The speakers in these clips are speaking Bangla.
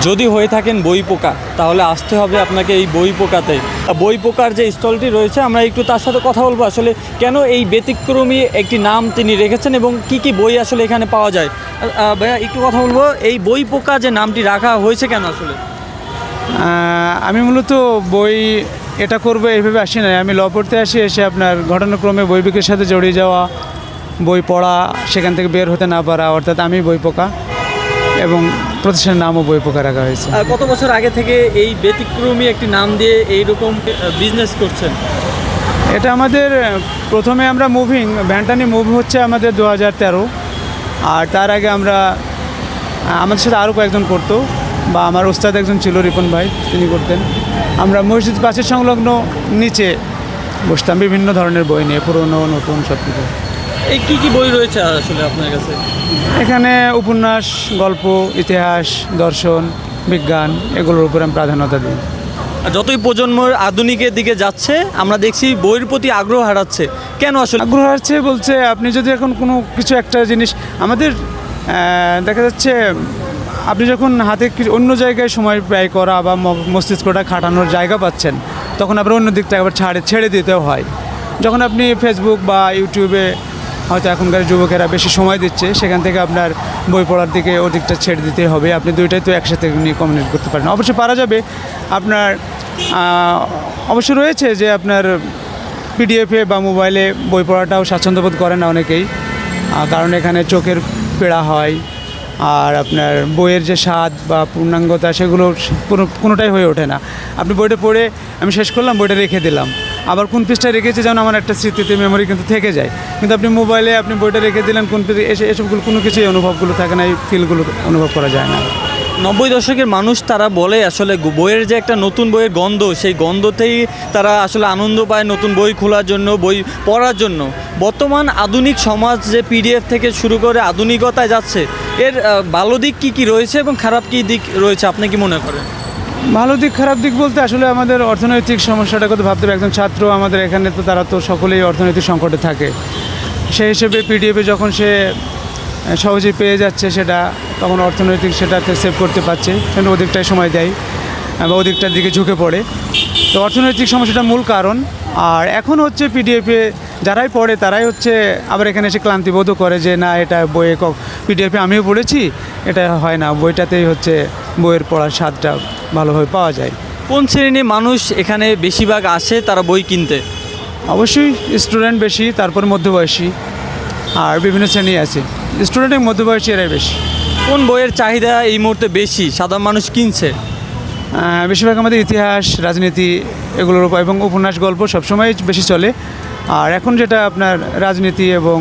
যদি হয়ে থাকেন বই পোকা তাহলে আসতে হবে আপনাকে এই বই পোকাতে। বই পোকার যে স্টলটি রয়েছে আমরা একটু তার সাথে কথা বলবো, আসলে কেন এই ব্যতিক্রমী একটি নাম তিনি রেখেছেন এবং কি কি বই আসলে এখানে পাওয়া যায়। ভাইয়া একটু কথা বলবো, এই বই পোকা যে নামটি রাখা হয়েছে কেন আসলে? আমি মূলত বই এটা করবো এইভাবে আসি না, আমি ল পড়তে আসি, এসে আপনার ঘটনাক্রমে বই বিক্রির সাথে জড়িয়ে যাওয়া, বই পড়া, সেখান থেকে বের হতে না পারা, অর্থাৎ আমি বই পোকা, এবং প্রতিষ্ঠানের নামও বই পোকা রাখা হয়েছে। কত বছর আগে থেকে এই ব্যতিক্রমী একটি নাম দিয়ে এইরকম বিজনেস করছেন? এটা আমাদের প্রথমে আমরা ভ্যানটানি মুভ হচ্ছে আমাদের 2013, আর তার আগে আমরা আমাদের সাথে আরও কয়েকজন করতো, বা আমার ওস্তাদ একজন ছিল রিপন ভাই, তিনি করতেন। আমরা মসজিদ পাশের সংলগ্ন নিচে বসতাম বিভিন্ন ধরনের বই নিয়ে, পুরনো নতুন সব কিছু। এই কি কি বই রয়েছে আসলে আপনার কাছে? এখানে উপন্যাস, গল্প, ইতিহাস, দর্শন, বিজ্ঞান, এগুলোর উপর আমি প্রাধান্যতা দিই। যতই প্রজন্ম আধুনিকের দিকে যাচ্ছে আমরা দেখছি বইয়ের প্রতি আগ্রহ হারাচ্ছে, কেন আসলে? আগ্রহ আছে বলছে, আপনি যদি এখন কোনো কিছু একটা জিনিস আমাদের দেখা যাচ্ছে, আপনি যখন হাতে অন্য জায়গায় সময় ব্যয় করা বা মস্তিষ্কটা খাটানোর জায়গা পাচ্ছেন, তখন আবার অন্য দিকটা আবার ছেড়ে দিতেও হয়। যখন আপনি ফেসবুক বা ইউটিউবে হয়তো এখনকার যুবকেরা বেশি সময় দিচ্ছে, সেখান থেকে আপনার বই পড়ার দিকে ওদিকটা ছেড়ে দিতে হবে। আপনি দুইটাই তো একসাথে নিয়ে কমিউনিকেট করতে পারেন, অবশ্যই পারা যাবে। আপনার অবশ্য রয়েছে যে আপনার পিডিএফে বা মোবাইলে বই পড়াটাও স্বাচ্ছন্দ্যবোধ করে না অনেকেই, কারণ এখানে চোখের পীড়া হয়, আর আপনার বইয়ের যে স্বাদ বা পূর্ণাঙ্গতা সেগুলো কোনোটাই হয়ে ওঠে না। আপনি বইটা পড়ে আমি শেষ করলাম, বইটা রেখে দিলাম, আবার কোন পৃষ্ঠায় রেখেছে যেন আমার একটা স্মৃতিতে মেমোরি কিন্তু থেকে যায়। কিন্তু আপনি মোবাইলে আপনি বইটা রেখে দিলেন, কোন এসবগুলো কোনো কিছুই অনুভবগুলো থাকে না, এই ফিলগুলো অনুভব করা যায় না। 90 দশকের মানুষ তারা বলে আসলে বইয়ের যে একটা নতুন বইয়ের গন্ধ, সেই গন্ধতেই তারা আসলে আনন্দ পায় নতুন বই খোলার জন্য, বই পড়ার জন্য। বর্তমান আধুনিক সমাজ যে পিডিএফ থেকে শুরু করে আধুনিকতায় যাচ্ছে, এর ভালো দিক কী কী রয়েছে এবং খারাপ কী দিক রয়েছে আপনি কি মনে করেন? ভালো দিক খারাপ দিক বলতে আসলে আমাদের অর্থনৈতিক সমস্যাটা কথা ভাবতে হবে। একজন ছাত্র আমাদের এখানে তো তারা তো সকলেই অর্থনৈতিক সংকটে থাকে, সেই হিসেবে পিডিএফে যখন সে সহজেই পেয়ে যাচ্ছে সেটা, তখন অর্থনৈতিক সেটাতে সেভ করতে পারছে, সেটা ওদিকটায় সময় দেয় বা ওদিকটার দিকে ঝুঁকে পড়ে। তো অর্থনৈতিক সমস্যাটা মূল কারণ। আর এখন হচ্ছে পিডিএফে যারাই পড়ে তারাই হচ্ছে আবার এখানে এসে ক্লান্তিবোধও করে যে না, এটা বইয়ে পিডিএফে আমিও পড়েছি, এটা হয় না, বইটাতেই হচ্ছে বইয়ের পড়ার স্বাদটা ভালোভাবে পাওয়া যায়। কোন শ্রেণীর মানুষ এখানে বেশিরভাগ আসে তারা বই কিনতে? অবশ্যই স্টুডেন্ট বেশি, তারপর মধ্যবয়সী, আর বিভিন্ন শ্রেণী আছে। স্টুডেন্টের মধ্যবয়সী এরাই বেশি। কোন বইয়ের চাহিদা এই মুহূর্তে বেশি, সাধারণ মানুষ কিনছে? বেশিরভাগ আমাদের ইতিহাস, রাজনীতি এগুলোর উপর, এবং উপন্যাস, গল্প সবসময় বেশি চলে। আর এখন যেটা আপনার রাজনীতি এবং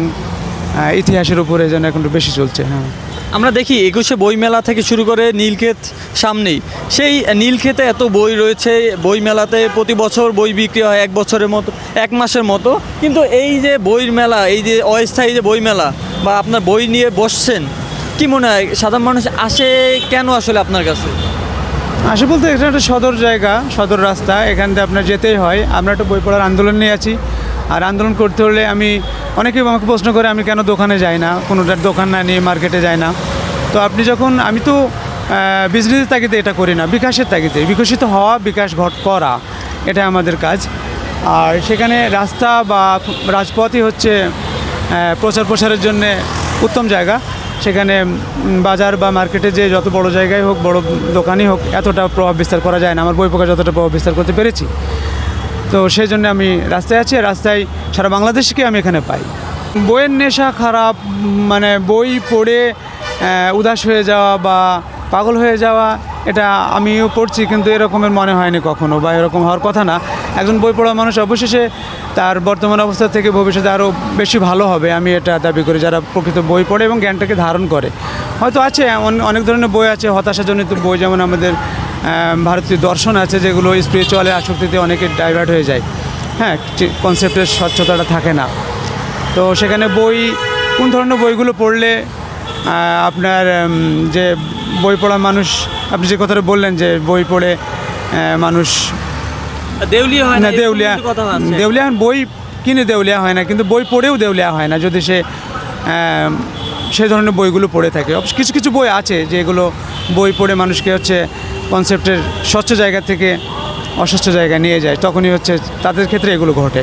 ইতিহাসের উপরে যেন এখন একটু বেশি চলছে। হ্যাঁ, আমরা দেখি 21শে বইমেলা থেকে শুরু করে নীলক্ষেত সামনেই, সেই নীলক্ষেতে এত বই রয়েছে। বই মেলাতে প্রতি বছর বই বিক্রি হয় এক মাসের মতো, কিন্তু এই যে বইয়ের মেলা, এই যে অস্থায়ী যে বই মেলা বা আপনার বই নিয়ে বসছেন, কি মনে হয় সাধারণ মানুষ আসে কেন আসলে আপনার কাছে? আসে বলতে এখানে একটা সদর জায়গা, সদর রাস্তা, এখান থেকে আপনার যেতেই হয়। আমরা একটা বই পড়ার আন্দোলন নিয়ে আছি, আর আন্দোলন করতে হলে অনেকেই আমাকে প্রশ্ন করে আমি কেন দোকানে যাই না, কোনোটার দোকান না নিয়ে মার্কেটে যাই না। তো আমি তো বিজনেসের তাগিদে এটা করি না, বিকাশের তাগিদে, বিকশিত হওয়া, বিকাশ করা, এটা আমাদের কাজ। আর সেখানে রাস্তা বা রাজপথই হচ্ছে প্রচার প্রসারের জন্যে উত্তম জায়গা। সেখানে বাজার বা মার্কেটে যে যত বড় জায়গায় হোক, বড় দোকানই হোক, এতটা প্রভাব বিস্তার করা যায় না। আমার বই পোকা যতটা প্রভাব বিস্তার করতে পেরেছি, তো সেই জন্য আমি রাস্তায় আছি। রাস্তায় সারা বাংলাদেশকে আমি এখানে পাই। বইয়ের নেশা খারাপ, মানে বই পড়ে উদাস হয়ে যাওয়া বা পাগল হয়ে যাওয়া, এটা আমিও পড়ছি, কিন্তু এরকমের মনে হয়নি কখনো, বা এরকম হওয়ার কথা না। একজন বই পড়া মানুষ অবশেষে তার বর্তমান অবস্থা থেকে ভবিষ্যতে আরও বেশি ভালো হবে, আমি এটা দাবি করি, যারা প্রকৃত বই পড়ে এবং জ্ঞানটাকে ধারণ করে। হয়তো আছে অনেক ধরনের বই আছে, হতাশাজনিত বই, যেমন আমাদের ভারতীয় দর্শন আছে, যেগুলো স্পিরিচুয়ালের আসক্তিতে অনেকে ডাইভার্ট হয়ে যায়। হ্যাঁ, কনসেপ্টের স্বচ্ছতাটা থাকে না। তো সেখানে কোন ধরনের বইগুলো পড়লে আপনার যে বই পড়া মানুষ, আপনি যে কথাটা বললেন যে বই পড়ে মানুষ দেউলিয়া হয় না, দেউলিয়া বই কিনে দেউলিয়া হয় না, কিন্তু বই পড়েও দেউলিয়া হয় না, যদি সে সেই ধরনের বইগুলো পড়ে থাকে। কিছু কিছু বই আছে যেগুলো বই পড়ে মানুষকে হচ্ছে কনসেপ্টের স্বচ্ছ জায়গা থেকে অস্বচ্ছ জায়গায় নিয়ে যায়, তখনই হচ্ছে তাদের ক্ষেত্রে এগুলো ঘটে।